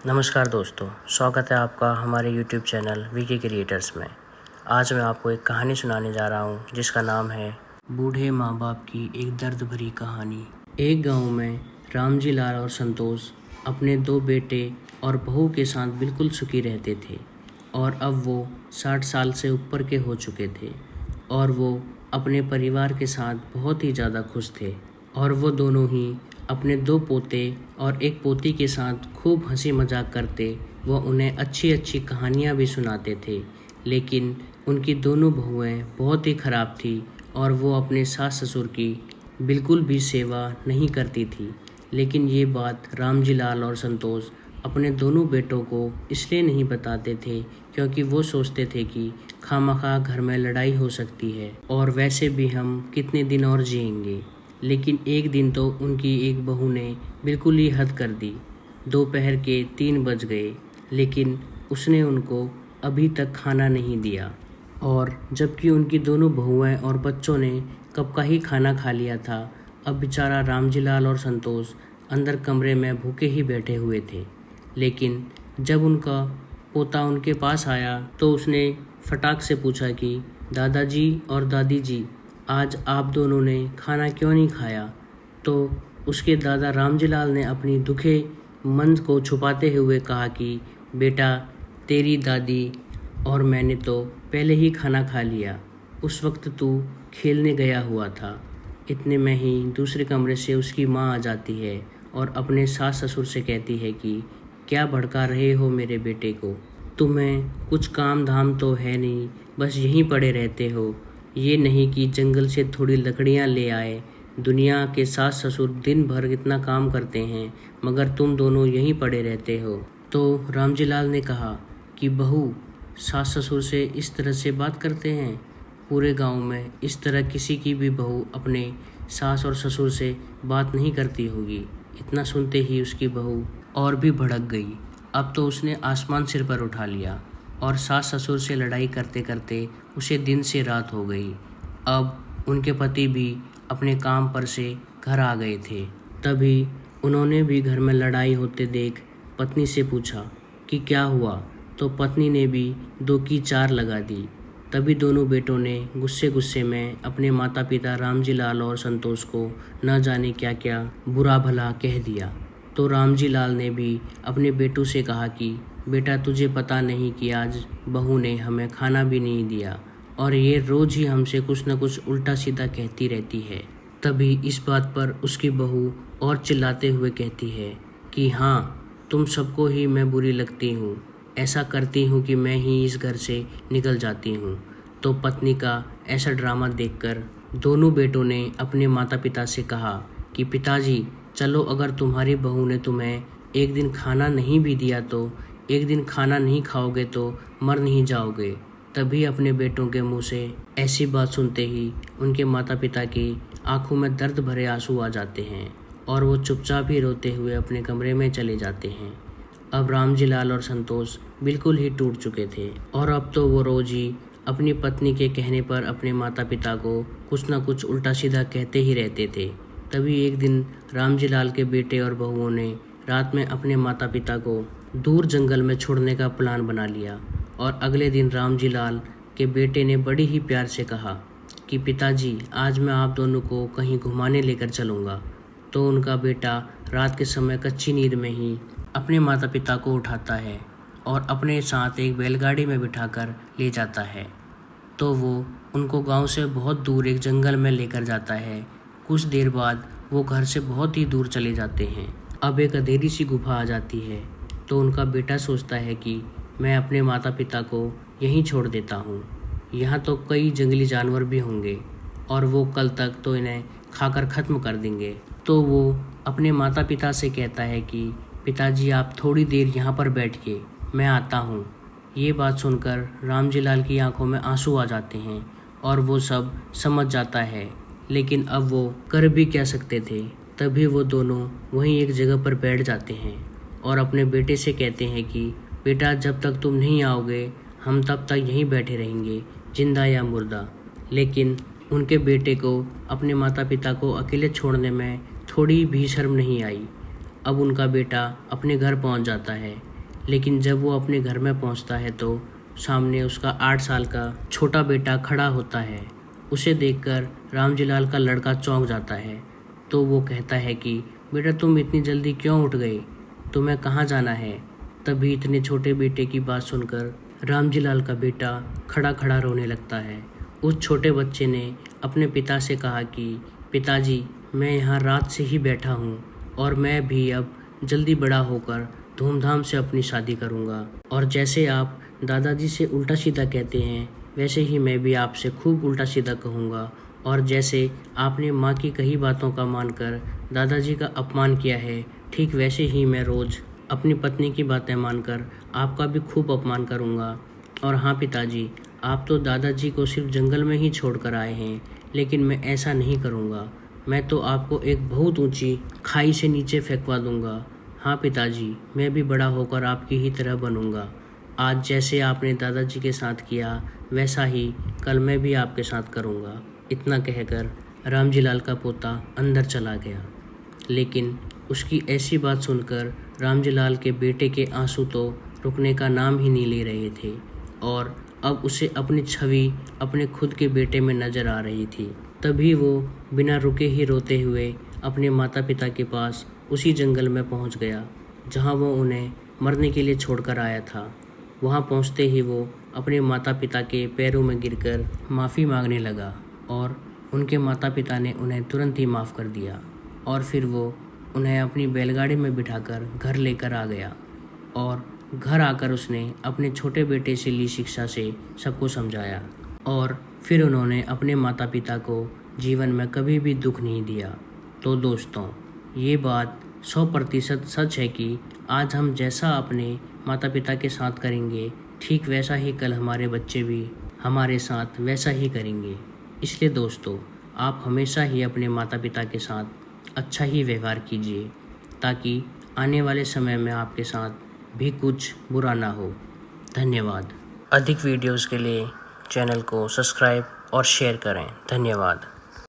नमस्कार दोस्तों, स्वागत है आपका हमारे YouTube चैनल वीके क्रिएटर्स में। आज मैं आपको एक कहानी सुनाने जा रहा हूँ जिसका नाम है बूढ़े माँ बाप की एक दर्द भरी कहानी। एक गांव में रामजी लाल और संतोष अपने 2 बेटे और बहू के साथ बिल्कुल सुखी रहते थे और अब वो 60 साल से ऊपर के हो चुके थे और वो अपने परिवार के साथ बहुत ही ज़्यादा खुश थे। और वो दोनों ही अपने 2 पोते और 1 पोती के साथ खूब हंसी मजाक करते व उन्हें अच्छी अच्छी कहानियाँ भी सुनाते थे। लेकिन उनकी दोनों बहुएं बहुत ही ख़राब थी और वो अपने सास ससुर की बिल्कुल भी सेवा नहीं करती थी। लेकिन ये बात रामजी लाल और संतोष अपने दोनों बेटों को इसलिए नहीं बताते थे क्योंकि वो सोचते थे कि खामखा घर में लड़ाई हो सकती है और वैसे भी हम कितने दिन और जिएंगे। लेकिन एक दिन तो उनकी एक बहू ने बिल्कुल ही हद कर दी। दोपहर के 3 बज गए लेकिन उसने उनको अभी तक खाना नहीं दिया और जबकि उनकी दोनों बहुएं और बच्चों ने कब का ही खाना खा लिया था। अब बेचारा रामजी लाल और संतोष अंदर कमरे में भूखे ही बैठे हुए थे। लेकिन जब उनका पोता उनके पास आया तो उसने फटाक से पूछा कि दादाजी और दादी जी, आज आप दोनों ने खाना क्यों नहीं खाया? तो उसके दादा रामजी लाल ने अपनी दुखे मन को छुपाते हुए कहा कि बेटा, तेरी दादी और मैंने तो पहले ही खाना खा लिया। उस वक्त तू खेलने गया हुआ था। इतने में ही दूसरे कमरे से उसकी माँ आ जाती है और अपने सास ससुर से कहती है कि क्या भड़का रहे हो मेरे बेटे को? तुम्हें कुछ काम धाम तो है नहीं, बस यहीं पड़े रहते हो। ये नहीं कि जंगल से थोड़ी लकड़ियाँ ले आए। दुनिया के सास ससुर दिन भर इतना काम करते हैं मगर तुम दोनों यहीं पड़े रहते हो। तो रामजी लाल ने कहा कि बहू, सास ससुर से इस तरह से बात करते हैं? पूरे गांव में इस तरह किसी की भी बहू अपने सास और ससुर से बात नहीं करती होगी। इतना सुनते ही उसकी बहू और भी भड़क गई। अब तो उसने आसमान सिर पर उठा लिया और सास ससुर से लड़ाई करते करते उसे दिन से रात हो गई। अब उनके पति भी अपने काम पर से घर आ गए थे। तभी उन्होंने भी घर में लड़ाई होते देख पत्नी से पूछा कि क्या हुआ? तो पत्नी ने भी 2 की 4 लगा दी। तभी दोनों बेटों ने गुस्से गुस्से में अपने माता पिता रामजी लाल और संतोष को न जाने क्या क्या बुरा भला कह दिया। तो रामजी लाल ने भी अपने बेटों से कहा कि बेटा, तुझे पता नहीं कि आज बहू ने हमें खाना भी नहीं दिया और ये रोज़ ही हमसे कुछ न कुछ उल्टा सीधा कहती रहती है। तभी इस बात पर उसकी बहू और चिल्लाते हुए कहती है कि हाँ, तुम सबको ही मैं बुरी लगती हूँ। ऐसा करती हूँ कि मैं ही इस घर से निकल जाती हूँ। तो पत्नी का ऐसा ड्रामा देखकर दोनों बेटों ने अपने माता पिता से कहा कि पिताजी, चलो, अगर तुम्हारी बहू ने तुम्हें एक दिन खाना नहीं भी दिया तो एक दिन खाना नहीं खाओगे तो मर नहीं जाओगे। तभी अपने बेटों के मुंह से ऐसी बात सुनते ही उनके माता पिता की आंखों में दर्द भरे आंसू आ जाते हैं और वो चुपचाप ही रोते हुए अपने कमरे में चले जाते हैं। अब रामजी लाल और संतोष बिल्कुल ही टूट चुके थे और अब तो वो रोज ही अपनी पत्नी के कहने पर अपने माता पिता को कुछ न कुछ उल्टा सीधा कहते ही रहते थे। तभी एक दिन रामजी लाल के बेटे और बहुओं ने रात में अपने माता पिता को दूर जंगल में छोड़ने का प्लान बना लिया और अगले दिन रामजी लाल के बेटे ने बड़ी ही प्यार से कहा कि पिताजी, आज मैं आप दोनों को कहीं घुमाने लेकर चलूँगा। तो उनका बेटा रात के समय कच्ची नींद में ही अपने माता पिता को उठाता है और अपने साथ एक बैलगाड़ी में बिठाकर ले जाता है। तो वो उनको गांव से बहुत दूर एक जंगल में लेकर जाता है। कुछ देर बाद वो घर से बहुत ही दूर चले जाते हैं। अब एक अंधेरी सी गुफा आ जाती है। तो उनका बेटा सोचता है कि मैं अपने माता पिता को यहीं छोड़ देता हूँ। यहाँ तो कई जंगली जानवर भी होंगे और वो कल तक तो इन्हें खाकर ख़त्म कर देंगे। तो वो अपने माता पिता से कहता है कि पिताजी, आप थोड़ी देर यहाँ पर बैठिए, मैं आता हूँ। ये बात सुनकर रामजी लाल की आंखों में आंसू आ जाते हैं और वो सब समझ जाता है। लेकिन अब वो कर भी क्या सकते थे। तभी वो दोनों वहीं एक जगह पर बैठ जाते हैं और अपने बेटे से कहते हैं कि बेटा, जब तक तुम नहीं आओगे हम तब तक यहीं बैठे रहेंगे, जिंदा या मुर्दा। लेकिन उनके बेटे को अपने माता पिता को अकेले छोड़ने में थोड़ी भी शर्म नहीं आई। अब उनका बेटा अपने घर पहुंच जाता है लेकिन जब वो अपने घर में पहुंचता है तो सामने उसका 8 साल का छोटा बेटा खड़ा होता है। उसे देखकर रामजीलाल का लड़का चौंक जाता है। तो वो कहता है कि बेटा तुम इतनी जल्दी क्यों उठ गए, तुम्हें कहाँ जाना है। तभी इतने छोटे बेटे की बात सुनकर रामजीलाल का बेटा खड़ा खड़ा रोने लगता है। उस छोटे बच्चे ने अपने पिता से कहा कि पिताजी, मैं यहाँ रात से ही बैठा हूँ और मैं भी अब जल्दी बड़ा होकर धूमधाम से अपनी शादी करूँगा। और जैसे आप दादाजी से उल्टा सीधा कहते हैं वैसे ही मैं भी आपसे खूब उल्टा सीधा कहूँगा। और जैसे आपने माँ की कही बातों का मानकर दादाजी का अपमान किया है, ठीक वैसे ही मैं रोज़ अपनी पत्नी की बातें मानकर आपका भी खूब अपमान करूँगा। और हाँ पिताजी, आप तो दादाजी को सिर्फ जंगल में ही छोड़ कर आए हैं, लेकिन मैं ऐसा नहीं करूँगा। मैं तो आपको एक बहुत ऊंची खाई से नीचे फेंकवा दूँगा। हाँ पिताजी, मैं भी बड़ा होकर आपकी ही तरह बनूँगा। आज जैसे आपने दादाजी के साथ किया वैसा ही कल मैं भी आपके साथ करूँगा। इतना कहकर रामजीलाल का पोता अंदर चला गया। लेकिन उसकी ऐसी बात सुनकर रामजीलाल के बेटे के आंसू तो रुकने का नाम ही नहीं ले रहे थे और अब उसे अपनी छवि अपने खुद के बेटे में नज़र आ रही थी। तभी वो बिना रुके ही रोते हुए अपने माता पिता के पास उसी जंगल में पहुंच गया जहां वो उन्हें मरने के लिए छोड़कर आया था। वहां पहुंचते ही वो अपने माता पिता के पैरों में गिरकर माफ़ी मांगने लगा और उनके माता पिता ने उन्हें तुरंत ही माफ़ कर दिया। और फिर वो उन्हें अपनी बैलगाड़ी में बिठाकर घर लेकर आ गया और घर आकर उसने अपने छोटे बेटे से ली शिक्षा से सबको समझाया। और फिर उन्होंने अपने माता पिता को जीवन में कभी भी दुख नहीं दिया। तो दोस्तों, ये बात 100% सच है कि आज हम जैसा अपने माता पिता के साथ करेंगे, ठीक वैसा ही कल हमारे बच्चे भी हमारे साथ वैसा ही करेंगे। इसलिए दोस्तों, आप हमेशा ही अपने माता पिता के साथ अच्छा ही व्यवहार कीजिए ताकि आने वाले समय में आपके साथ भी कुछ बुरा ना हो। धन्यवाद। अधिक वीडियोस के लिए चैनल को सब्सक्राइब और शेयर करें। धन्यवाद।